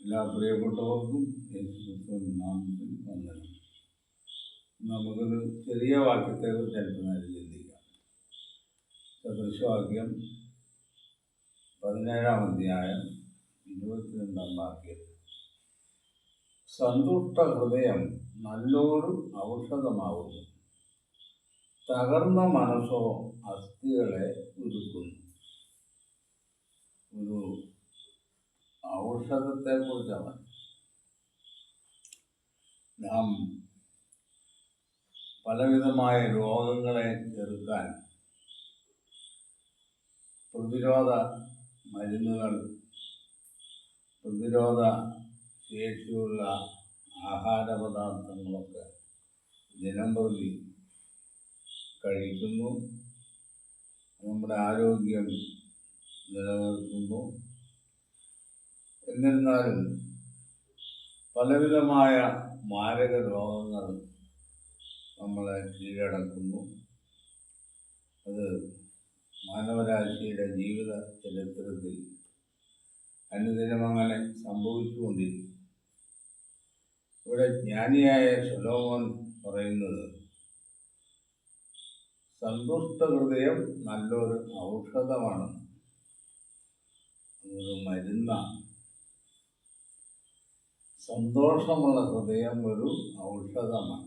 എല്ലാ പ്രിയപ്പെട്ടവർക്കും യേശുക്രിസ്തുവിൻ നാമത്തിൽ വന്ദനം. നമുക്കൊരു ചെറിയ വാക്യത്തെ കുറിച്ച് അല്പനേരം ചിന്തിക്കാം. സദൃശവാക്യം 17-ാം അധ്യായം 22-ാം വാക്യം. സന്തുഷ്ട ഹൃദയം നല്ലൊരു ഔഷധമാവുന്നു, തകർന്ന മനസ്സോ അസ്ഥികളെ ഉരുക്കുന്നു. ഒരു ഔഷധത്തെ കുറിച്ചാണ്. നാം പലവിധമായ രോഗങ്ങളെ ചെറുക്കാൻ പ്രതിരോധ മരുന്നുകൾ, പ്രതിരോധ ശേഷിയുള്ള ആഹാര പദാർത്ഥങ്ങളൊക്കെ ദിനംപ്രതി കഴിക്കുന്നു. നമ്മുടെ ആരോഗ്യം നിലനിർത്തുന്നു. എന്നിരുന്നാലും പലവിധമായ മാരക രോഗങ്ങൾ നമ്മളെ കീഴടക്കുന്നു. അത് മാനവരാശിയുടെ ജീവിത ചരിത്രത്തിൽ അനുദിനം അങ്ങനെ സംഭവിച്ചുകൊണ്ടിരിക്കും. ഇവിടെ ജ്ഞാനിയായ ശലോമോൻ പറയുന്നത്, സന്തുഷ്ട ഹൃദയം നല്ലൊരു ഔഷധമാണെന്ന്. അതൊരു മരുന്നാണ്. സന്തോഷമുള്ള ഹൃദയം ഒരു ഔഷധമാണ്.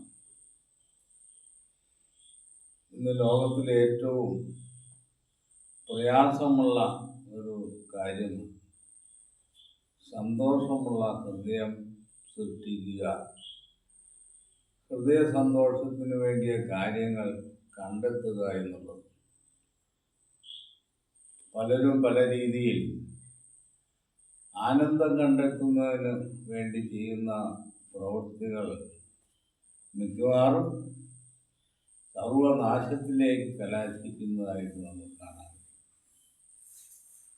ഇന്ന് ലോകത്തിലെ ഏറ്റവും പ്രയാസമുള്ള ഒരു കാര്യമാണ് സന്തോഷമുള്ള ഹൃദയം സൃഷ്ടിക്കുക. ഹൃദയ സന്തോഷത്തിന് വേണ്ടിയ കാര്യങ്ങൾ കണ്ടെത്തുക എന്നുള്ളത്. പലരും പല രീതിയിൽ ആനന്ദം കണ്ടെത്തുന്നതിന് വേണ്ടി ചെയ്യുന്ന പ്രവൃത്തികൾ മിക്കവാറും സർവനാശത്തിലേക്ക് കലാശിക്കുന്നതായിട്ട് നമുക്ക് കാണാം.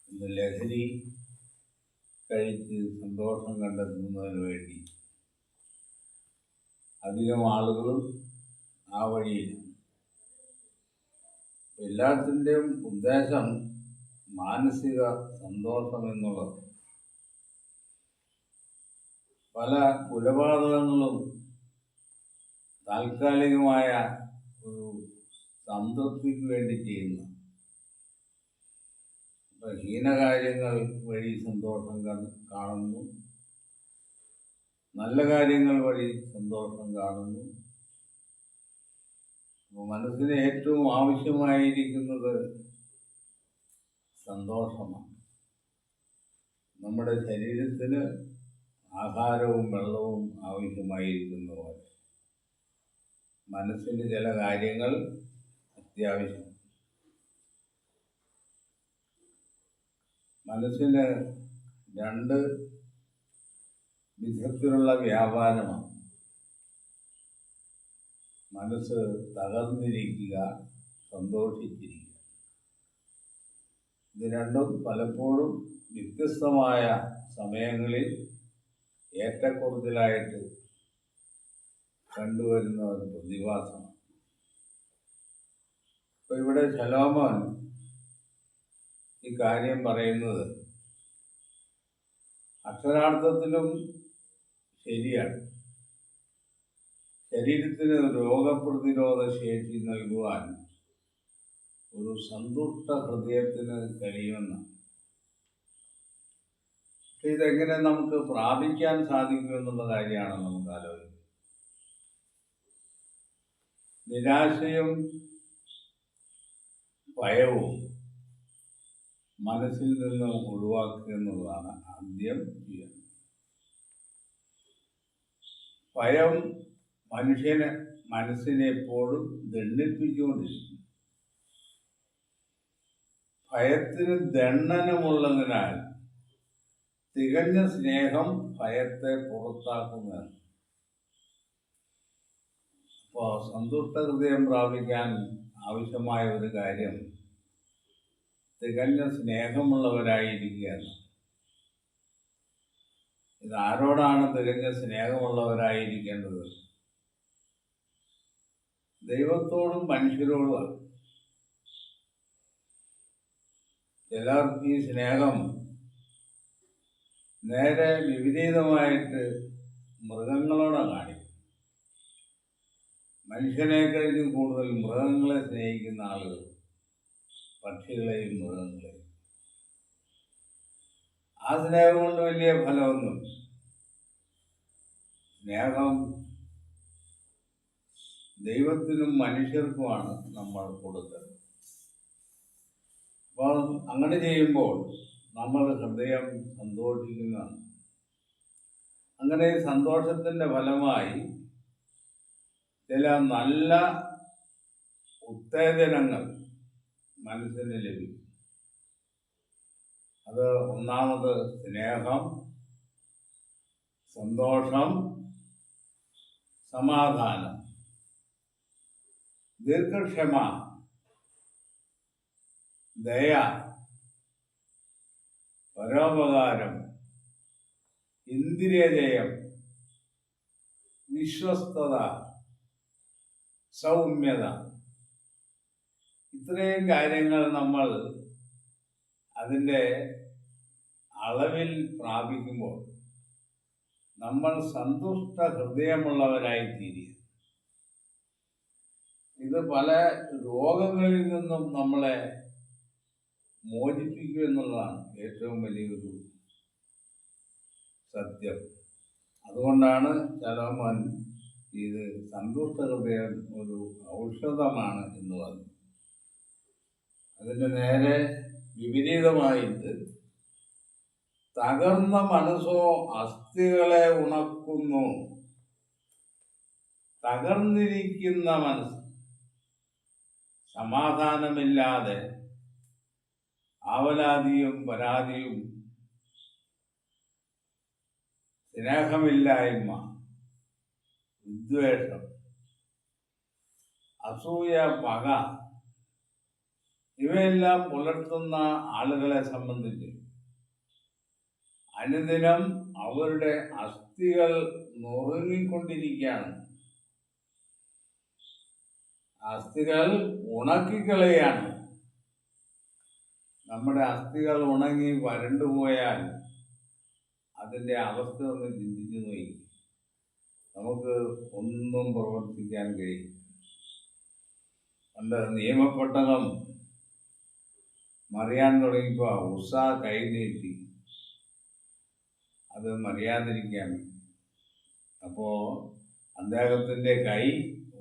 ഇന്ന് ലഹരി കഴിച്ച് സന്തോഷം കണ്ടെത്തുന്നതിന് വേണ്ടി അധികം ആളുകളും ആ വഴിയിലാണ്. എല്ലാത്തിൻ്റെയും ഉദ്ദേശം മാനസിക സന്തോഷം എന്നുള്ളത്. പല കൊലപാതകങ്ങളും താൽക്കാലികമായ ഒരു സംതൃപ്തിക്ക് വേണ്ടി ചെയ്യുന്നു. ഹീനകാര്യങ്ങൾ വഴി സന്തോഷം കാണുന്നു, നല്ല കാര്യങ്ങൾ വഴി സന്തോഷം കാണുന്നു. മനസ്സിന് ഏറ്റവും ആവശ്യമായിരിക്കുന്നത് സന്തോഷമാണ്. നമ്മുടെ ശരീരത്തിന് ആഹാരവും വെള്ളവും ആവശ്യമായിരിക്കുന്ന പോലെ മനസ്സിന് ചില കാര്യങ്ങൾ അത്യാവശ്യം. മനസ്സിന് രണ്ട് വിധത്തിലുള്ള വ്യാപാരമാണ്. മനസ്സ് തകർന്നിരിക്കുക, സന്തോഷിച്ചിരിക്കുക. ഇത് രണ്ടും പലപ്പോഴും വ്യത്യസ്തമായ സമയങ്ങളിൽ ഏറ്റക്കുറച്ചിലായിട്ട് കണ്ടുവരുന്ന ഒരു പ്രതിഭാസമാണ്. അപ്പോൾ ഇവിടെ ശലോമോൻ ഈ കാര്യം പറയുന്നത് അക്ഷരാർത്ഥത്തിലും ശരിയാണ്. ശരീരത്തിന് രോഗപ്രതിരോധ ശേഷി നൽകുവാൻ ഒരു സന്തുഷ്ട ഹൃദയത്തിന് കഴിയുമെന്ന്. പക്ഷെ ഇതെങ്ങനെ നമുക്ക് പ്രാപിക്കാൻ സാധിക്കുമെന്നുള്ള കാര്യമാണ് നമുക്ക് ആലോചിക്കുന്നത്. നിരാശയും ഭയവും മനസ്സിൽ നിന്ന് ഒഴിവാക്കുക എന്നുള്ളതാണ് ആദ്യം ചെയ്യുന്നത്. ഭയം മനസ്സിനെ എപ്പോഴും ദണ്ഡിപ്പിച്ചുകൊണ്ടിരിക്കും. ഭയത്തിന് ദണ്ഡനമുള്ളതിനാൽ തികഞ്ഞ സ്നേഹം ഭയത്തെ പുറത്താക്കുന്നതാണ്. അപ്പോൾ സന്തുഷ്ട ഹൃദയം പ്രാപിക്കാൻ ആവശ്യമായ ഒരു കാര്യം തികഞ്ഞ സ്നേഹമുള്ളവരായിരിക്കുകയാണ്. ഇതാരോടാണ് തികഞ്ഞ സ്നേഹമുള്ളവരായിരിക്കേണ്ടത്? ദൈവത്തോടും മനുഷ്യരോടുമാണ്. ചിലർ ഈ സ്നേഹം നേരെ വിപരീതമായിട്ട് മൃഗങ്ങളോടാണ് കാണിക്കും. മനുഷ്യനെ കഴിഞ്ഞ് കൂടുതൽ മൃഗങ്ങളെ സ്നേഹിക്കുന്ന ആളുകൾ പക്ഷികളെയും മൃഗങ്ങളെയും. ആ സ്നേഹം കൊണ്ട് വലിയ ഫലമൊന്നുമില്ല. സ്നേഹം ദൈവത്തിനും മനുഷ്യർക്കുമാണ് നമ്മൾ കൊടുക്കുന്നത്. അപ്പോൾ അങ്ങനെ ചെയ്യുമ്പോൾ നമ്മൾ ഹൃദയം സന്തോഷിക്കുന്നതാണ്. അങ്ങനെ സന്തോഷത്തിൻ്റെ ഫലമായി ചില നല്ല ഉത്തേജനങ്ങൾ മനസ്സിന് ലഭിക്കും. അത് ഒന്നാമത് സ്നേഹം, സന്തോഷം, സമാധാനം, ദീർഘക്ഷമ, ദയ, പരോപകാരം, ഇന്ദ്രിയജയം, വിശ്വസ്തത, സൗമ്യത. ഇത്രയും കാര്യങ്ങൾ നമ്മൾ അതിൻ്റെ അളവിൽ പ്രാപിക്കുമ്പോൾ നമ്മൾ സന്തുഷ്ട ഹൃദയമുള്ളവരായി തീരുക. ഇത് പല രോഗങ്ങളിൽ നിന്നും നമ്മളെ മോചിപ്പിക്കുക എന്നുള്ളതാണ് ഏറ്റവും വലിയൊരു സത്യം. അതുകൊണ്ടാണ് ശലോമോൻ ഇത് സന്തുഷ്ട ഹൃദയം ഒരു ഔഷധമാണ് എന്ന് പറഞ്ഞു. അതിന് നേരെ വിപരീതമായിട്ട് തകർന്ന മനസ്സോ അസ്ഥികളെ ഉണക്കുന്നു. തകർന്നിരിക്കുന്ന മനസ്സ്, സമാധാനമില്ലാതെ ആവലാതിയും പരാതിയും, സ്നേഹമില്ലായ്മ, വിദ്വേഷം, അസൂയ, പക ഇവയെല്ലാം പുലർത്തുന്ന ആളുകളെ സംബന്ധിച്ച് അനുദിനം അവരുടെ അസ്ഥികൾ നുറുങ്ങിക്കൊണ്ടിരിക്കുകയാണ്. അസ്ഥികൾ ഉണക്കിക്കളയാണ്. നമ്മുടെ അസ്ഥികൾ ഉണങ്ങി വരണ്ടുപോയാൽ അതിൻ്റെ അവസ്ഥ ഒന്ന് ചിന്തിച്ചു നോക്കി. നമുക്ക് ഒന്നും പ്രവർത്തിക്കാൻ കഴിയും. പണ്ട് നിയമപ്പെട്ടകം മറിയാൻ തുടങ്ങിയപ്പോൾ ഉഷ കൈ നീട്ടി അത് മറിയാതിരിക്കാൻ. അപ്പോൾ അദ്ദേഹത്തിൻ്റെ കൈ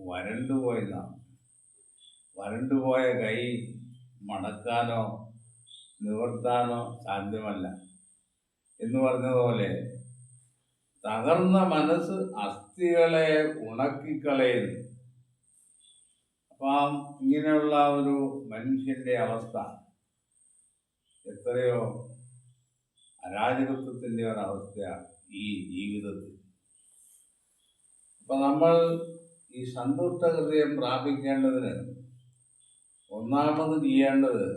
വരണ്ടുപോയതാണ്. വരണ്ടുപോയ കൈ മടക്കാനോ നിവർത്താനോ സാധ്യമല്ല എന്ന് പറഞ്ഞതുപോലെ തകർന്ന മനസ്സ് അസ്ഥികളെ ഉണക്കിക്കളയുന്നു. അപ്പം ഇങ്ങനെയുള്ള ഒരു മനുഷ്യൻ്റെ അവസ്ഥ എത്രയോ അരാജകത്വത്തിൻ്റെ ഒരവസ്ഥയാണ് ഈ ജീവിതത്തിൽ. അപ്പം നമ്മൾ ഈ സന്തുഷ്ട ഹൃദയം പ്രാപിക്കേണ്ടതിന് ഒന്നാമത് ചെയ്യേണ്ടത്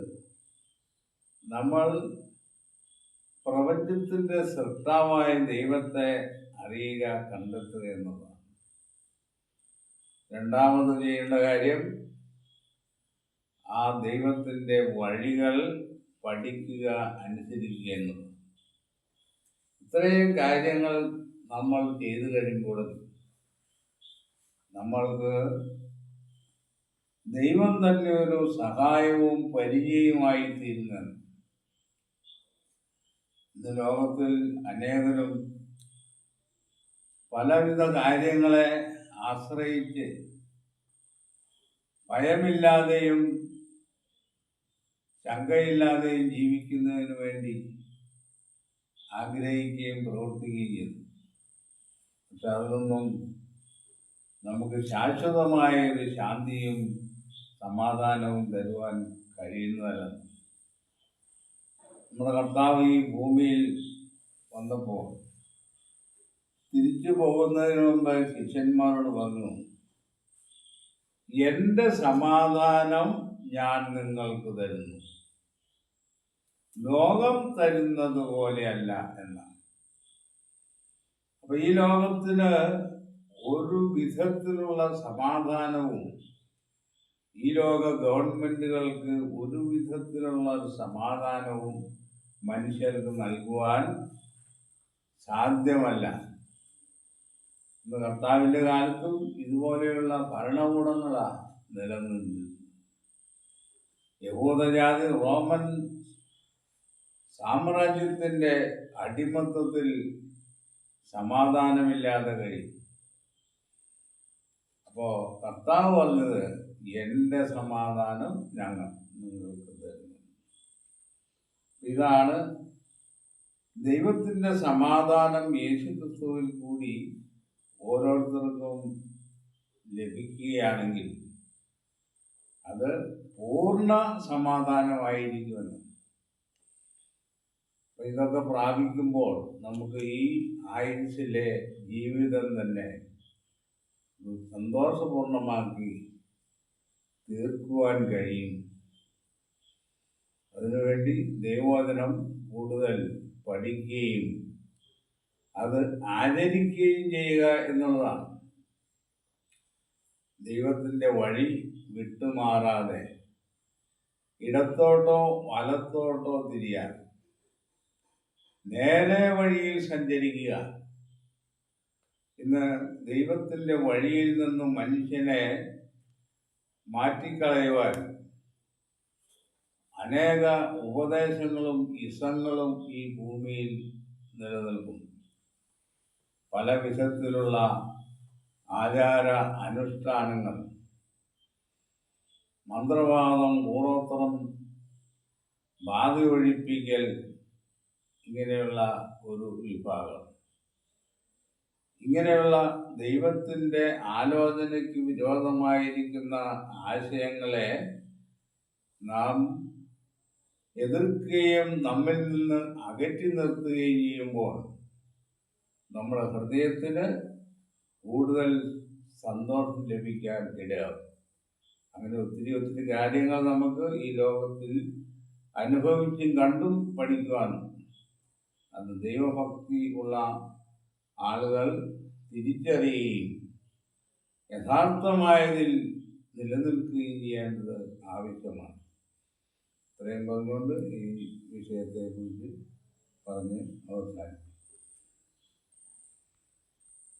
നമ്മൾ പ്രപഞ്ചത്തിൻ്റെ സൃഷ്ടാവായ ദൈവത്തെ അറിയുക, കണ്ടെത്തുക എന്നുള്ളതാണ്. രണ്ടാമത് ചെയ്യേണ്ട കാര്യം ആ ദൈവത്തിൻ്റെ വഴികൾ പഠിക്കുക, അനുസരിക്കുക എന്നുള്ളത്. ഇത്രയും കാര്യങ്ങൾ നമ്മൾ ചെയ്തു കഴിയുമ്പോൾ നമ്മൾക്ക് ദൈവം തന്നെ ഒരു സഹായവും പരിചയവുമായി തീരുന്നതാണ്. ഇന്ന് ലോകത്തിൽ അനേകരും പലവിധ കാര്യങ്ങളെ ആശ്രയിച്ച് ഭയമില്ലാതെയും ശങ്കയില്ലാതെയും ജീവിക്കുന്നതിന് വേണ്ടി ആഗ്രഹിക്കുകയും പ്രവർത്തിക്കുകയും ചെയ്യുന്നു. പക്ഷെ അതൊന്നും നമുക്ക് ശാശ്വതമായ ഒരു ശാന്തിയും സമാധാനവും തരുവാൻ കഴിയുന്നതല്ല. നമ്മുടെ കർത്താവ് ഈ ഭൂമിയിൽ വന്നപ്പോൾ തിരിച്ചു പോകുന്നതിന് മുമ്പ് ശിഷ്യന്മാരോട് പറഞ്ഞു, എൻ്റെ സമാധാനം ഞാൻ നിങ്ങൾക്ക് തരുന്നു, ലോകം തരുന്നത് പോലെയല്ല എന്നാണ്. അപ്പൊ ഈ ലോകത്തിന് ഒരു വിധത്തിലുള്ള സമാധാനവും ഈ ലോക ഗവൺമെന്റുകൾക്ക് ഒരു വിധത്തിലുള്ള സമാധാനവും മനുഷ്യർക്ക് നൽകുവാൻ സാധ്യമല്ല. ഇന്ന് കർത്താവിൻ്റെ കാലത്തും ഇതുപോലെയുള്ള ഭരണകൂടങ്ങളാണ് നിലനിന്നത്. യഹൂദജാതി റോമൻ സാമ്രാജ്യത്തിൻ്റെ അടിമത്തത്തിൽ സമാധാനമില്ലാതെ കഴിയും. അപ്പോൾ കർത്താവ് പറഞ്ഞത്, എൻ്റെ സമാധാനം നിങ്ങൾക്ക് തരുന്നു. ഇതാണ് ദൈവത്തിൻ്റെ സമാധാനം യേശുക്രിസ്തുവിൽ കൂടി ഓരോരുത്തർക്കും ലഭിക്കുകയാണെങ്കിൽ അത് പൂർണ്ണ സമാധാനമായിരിക്കുമെന്ന്. അപ്പം ഇതൊക്കെ പ്രാപിക്കുമ്പോൾ നമുക്ക് ഈ ആയുസ്സിലെ ജീവിതം തന്നെ സന്തോഷപൂർണമാക്കി തീർക്കുവാൻ കഴിയും. അതിനുവേണ്ടി ദൈവവചനം കൂടുതൽ പഠിക്കുകയും അത് ആചരിക്കുകയും ചെയ്യുക എന്നുള്ളതാണ്. ദൈവത്തിൻ്റെ വഴി വിട്ടുമാറാതെ ഇടത്തോട്ടോ വലത്തോട്ടോ തിരിയാൻ നേരെ വഴിയിൽ സഞ്ചരിക്കുക. ഇന്ന് ദൈവത്തിൻ്റെ വഴിയിൽ നിന്നും മനുഷ്യനെ മാറ്റിക്കളയുവാൻ അനേക ഉപദേശങ്ങളും ഇസങ്ങളും ഈ ഭൂമിയിൽ നിലനിൽക്കുന്നു. പല വിധത്തിലുള്ള ആചാര അനുഷ്ഠാനങ്ങൾ, മന്ത്രവാദം, കൂടോത്രം, ബാധ ഒഴിപ്പിക്കൽ, ഇങ്ങനെയുള്ള ഒരു വിഭാഗം. ഇങ്ങനെയുള്ള ദൈവത്തിൻ്റെ ആലോചനയ്ക്ക് വിരോധമായിരിക്കുന്ന ആശയങ്ങളെ നാം എതിർക്കുകയും നമ്മിൽ നിന്ന് അകറ്റി നിർത്തുകയും ചെയ്യുമ്പോൾ നമ്മുടെ ഹൃദയത്തിന് കൂടുതൽ സന്തോഷം ലഭിക്കാൻ ഇടയാകും. അങ്ങനെ ഒത്തിരി കാര്യങ്ങൾ നമുക്ക് ഈ ലോകത്തിൽ അനുഭവിച്ചും കണ്ടും പഠിക്കുവാനും അത് ദൈവഭക്തി ഉള്ള ആളുകൾ തിരിച്ചറിയുകയും യഥാർത്ഥമായതിൽ നിലനിൽക്കുകയും ചെയ്യേണ്ടത് ആവശ്യമാണ്. ഇത്രയും പറഞ്ഞുകൊണ്ട് ഈ വിഷയത്തെക്കുറിച്ച് പറഞ്ഞ് അവസാനിപ്പിക്കും.